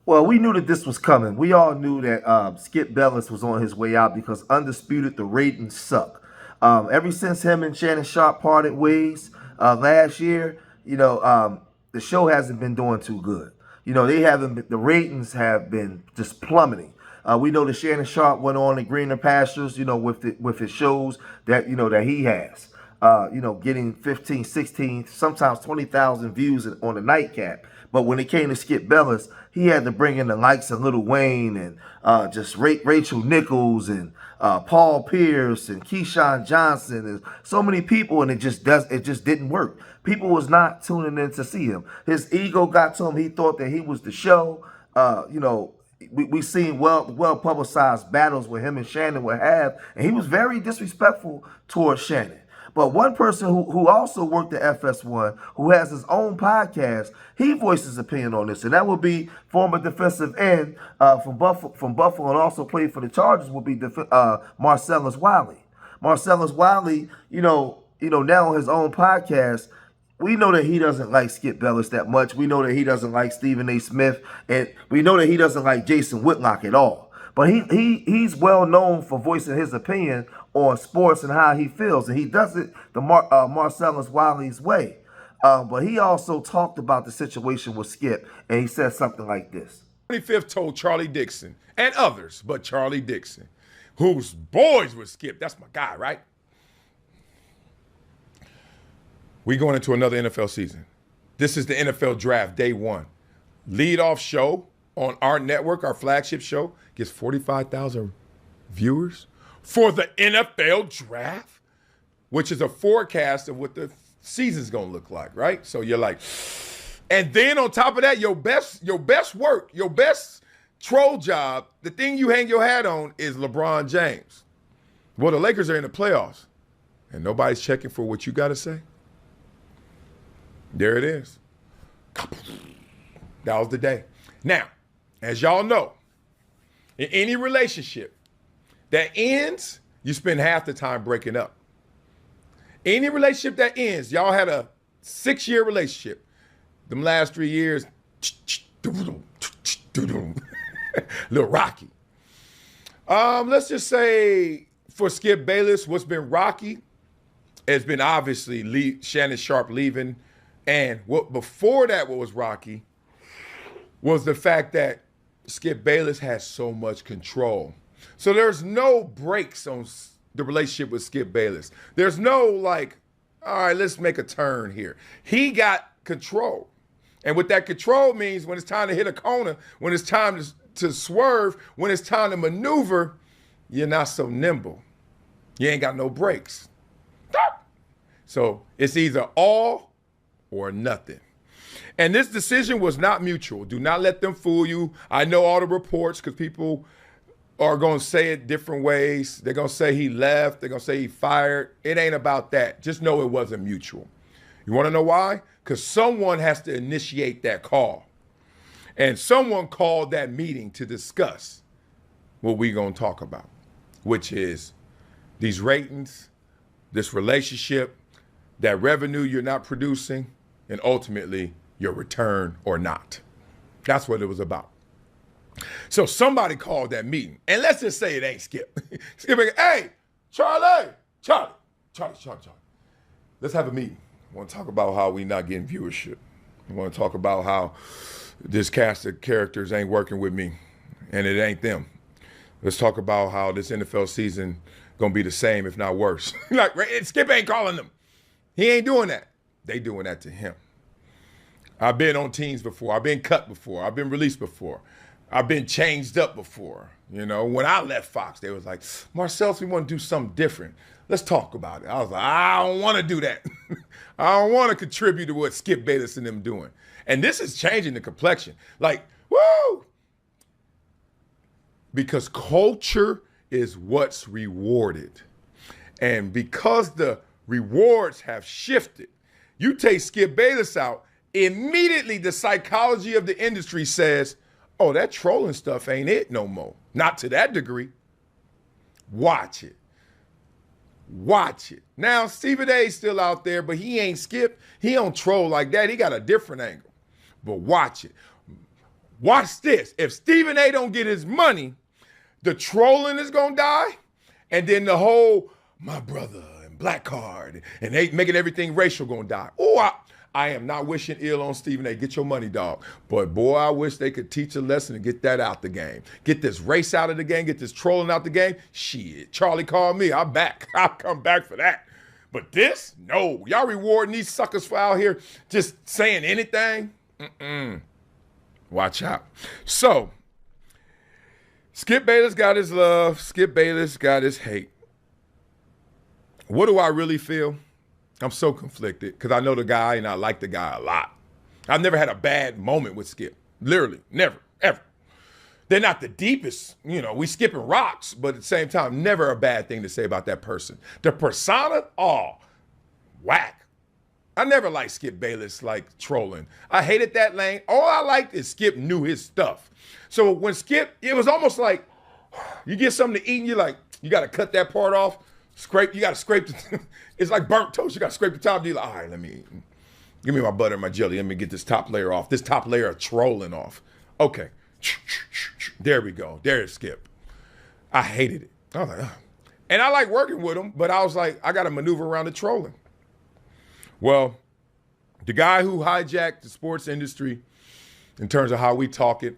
Well, we knew that this was coming. We all knew that Skip Bayless was on his way out because Undisputed, the ratings suck. Ever since him and Shannon Sharp parted ways last year, the show hasn't been doing too good. They haven't been, the ratings have been just plummeting. We know that Shannon Sharp went on the greener pastures, with his shows that he has. Getting 15, 16, sometimes 20,000 views on the nightcap. But when it came to Skip Bayless, he had to bring in the likes of Lil Wayne and just Rachel Nichols and Paul Pierce and Keyshawn Johnson and so many people, and it just didn't work. People was not tuning in to see him. His ego got to him. He thought that he was the show. We seen well publicized battles where him and Shannon would have, and he was very disrespectful towards Shannon. But one person who also worked at FS1, who has his own podcast, he voiced his opinion on this, and that would be former defensive end from Buffalo, and also played for the Chargers, would be Marcellus Wiley. Marcellus Wiley, now on his own podcast, we know that he doesn't like Skip Bayless that much. We know that he doesn't like Stephen A. Smith, and we know that he doesn't like Jason Whitlock at all. But he's well known for voicing his opinion on sports and how he feels, and he does it the Marcellus Wiley's way. But he also talked about the situation with Skip, and he said something like this. 25th told Charlie Dixon and others, but Charlie Dixon, whose boys were Skip. That's my guy, right? We going into another NFL season. This is the NFL draft, day one. Lead-off show on our network, our flagship show, gets 45,000 viewers for the NFL draft, which is a forecast of what the season's gonna look like, right? So you're like, and then on top of that, your best work, your best troll job, the thing you hang your hat on is LeBron James. Well, the Lakers are in the playoffs, and nobody's checking for what you gotta say. There it is. That was the day. Now, as y'all know, in any relationship that ends, you spend half the time breaking up. Any relationship that ends, y'all had a 6-year relationship. Them last 3 years, little rocky. Let's just say for Skip Bayless, what's been rocky has been obviously Shannon Sharp leaving. And what before that, what was rocky was the fact that Skip Bayless has so much control. So there's no breaks on the relationship with Skip Bayless. There's no like, all right, let's make a turn here. He got control. And what that control means, when it's time to hit a corner, when it's time to swerve, when it's time to maneuver, you're not so nimble. You ain't got no brakes. So it's either all or nothing. And this decision was not mutual. Do not let them fool you. I know all the reports because people are going to say it different ways. They're going to say he left. They're going to say he fired. It ain't about that. Just know it wasn't mutual. You want to know why? Because someone has to initiate that call. And someone called that meeting to discuss what we're going to talk about, which is these ratings, this relationship, that revenue you're not producing, and ultimately your return or not. That's what it was about. So somebody called that meeting, and let's just say it ain't Skip. Skip, hey, Charlie. Let's have a meeting. I want to talk about how we not getting viewership. I want to talk about how this cast of characters ain't working with me, and it ain't them. Let's talk about how this NFL season gonna be the same, if not worse. Like, Skip ain't calling them. He ain't doing that. They doing that to him. I've been on teams before. I've been cut before. I've been released before. I've been changed up before. When I left Fox, they was like, Marcellus, we want to do something different. Let's talk about it. I was like, I don't want to do that. I don't want to contribute to what Skip Bayless and them doing. And this is changing the complexion. Like, woo! Because culture is what's rewarded. And because the rewards have shifted, you take Skip Bayless out, immediately the psychology of the industry says, oh, that trolling stuff ain't it no more. Not to that degree. Watch it. Watch it. Now, Stephen A's still out there, but he ain't Skip. He don't troll like that. He got a different angle. But watch it. Watch this. If Stephen A don't get his money, the trolling is going to die. And then the whole, my brother and black card, and they making everything racial going to die. Oh, I am not wishing ill on Stephen A. Get your money, dog. But boy, I wish they could teach a lesson and get that out the game. Get this race out of the game. Get this trolling out the game. Shit, Charlie called me. I'm back. I'll come back for that. But this, no. Y'all rewarding these suckers for out here just saying anything? Watch out. So, Skip Bayless got his love. Skip Bayless got his hate. What do I really feel? I'm so conflicted because I know the guy and I like the guy a lot. I've never had a bad moment with Skip. Literally, never, ever. They're not the deepest, we skipping rocks, but at the same time, never a bad thing to say about that person. The persona, whack. I never liked Skip Bayless like trolling. I hated that lane. All I liked is Skip knew his stuff. So when Skip, it was almost like you get something to eat and you're like, you got to cut that part off. You got to scrape the, it's like burnt toast. You got to scrape the top. You're like, all right, give me my butter and my jelly. Let me get this top layer off. This top layer of trolling off. Okay. There we go. There's Skip. I hated it. I was like, ugh. And I like working with him, but I was like, I got to maneuver around the trolling. Well, the guy who hijacked the sports industry in terms of how we talk it,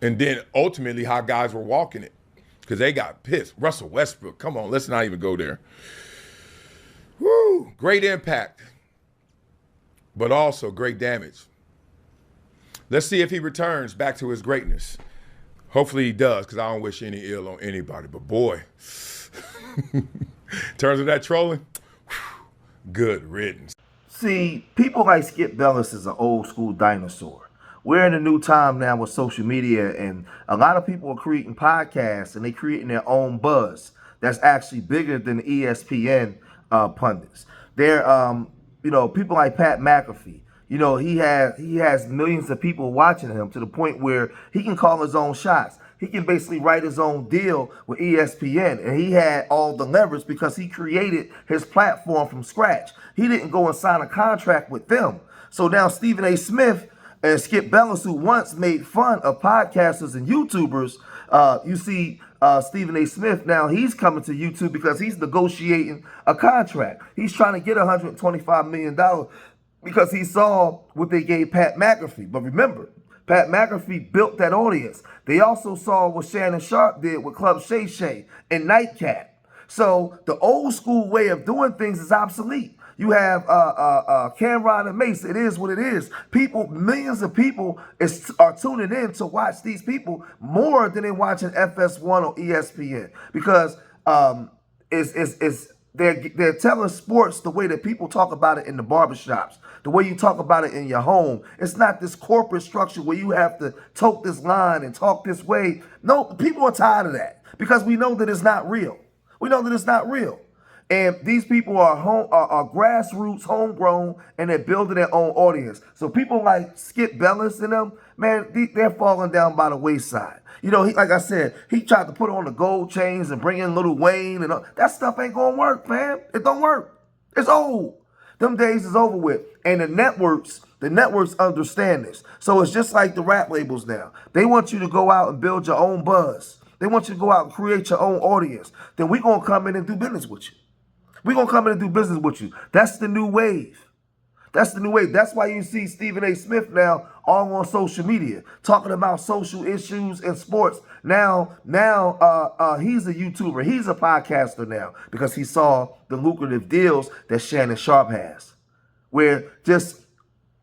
and then ultimately how guys were walking it, because they got pissed. Russell Westbrook, come on, let's not even go there. Woo, great impact, but also great damage. Let's see if he returns back to his greatness. Hopefully he does, because I don't wish any ill on anybody. But boy, in terms of that trolling, good riddance. See, people like Skip Bayless is an old school dinosaur. We're in a new time now with social media, and a lot of people are creating podcasts and they're creating their own buzz that's actually bigger than the ESPN pundits. They're, people like Pat McAfee. He has millions of people watching him to the point where he can call his own shots. He can basically write his own deal with ESPN, and he had all the leverage because he created his platform from scratch. He didn't go and sign a contract with them. So now Stephen A. Smith and Skip Bayless, who once made fun of podcasters and YouTubers, you see Stephen A. Smith now, he's coming to YouTube because he's negotiating a contract. He's trying to get $125 million because he saw what they gave Pat McAfee. But remember, Pat McAfee built that audience. They also saw what Shannon Sharp did with Club Shay Shay and Nightcap. So the old school way of doing things is obsolete. You have Cameron and Mace. It is what it is. People, millions of people are tuning in to watch these people more than they're watching FS1 or ESPN because they're telling sports the way that people talk about it in the barbershops, the way you talk about it in your home. It's not this corporate structure where you have to tote this line and talk this way. No, people are tired of that because we know that it's not real. We know that it's not real. And these people are grassroots, homegrown, and they're building their own audience. So people like Skip Bayless and them, man, they're falling down by the wayside. Like I said, he tried to put on the gold chains and bring in Lil Wayne and all. That stuff ain't gonna work, fam. It don't work. It's old. Them days is over with. And the networks understand this. So it's just like the rap labels now. They want you to go out and build your own buzz. They want you to go out and create your own audience. Then we're gonna come in and do business with you. We're going to come in and do business with you. That's the new wave. That's the new wave. That's why you see Stephen A. Smith now all on social media, talking about social issues in sports. Now, he's a YouTuber. He's a podcaster now because he saw the lucrative deals that Shannon Sharp has. Where just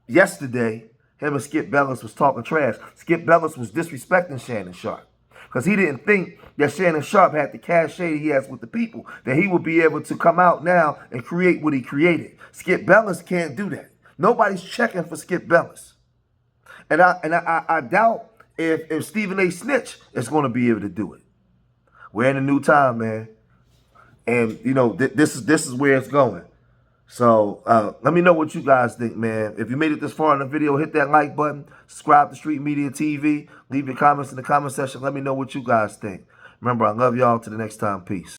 yesterday, him and Skip Bayless was talking trash. Skip Bayless was disrespecting Shannon Sharp. Because he didn't think that Shannon Sharp had the cachet he has with the people, that he would be able to come out now and create what he created. Skip Bayless can't do that. Nobody's checking for Skip Bayless. And I doubt if Stephen A. Snitch is going to be able to do it. We're in a new time, man. And, this is where it's going. So let me know what you guys think, man. If you made it this far in the video, hit that like button. Subscribe to Street Media TV. Leave your comments in the comment section. Let me know what you guys think. Remember, I love y'all. Till the next time. Peace.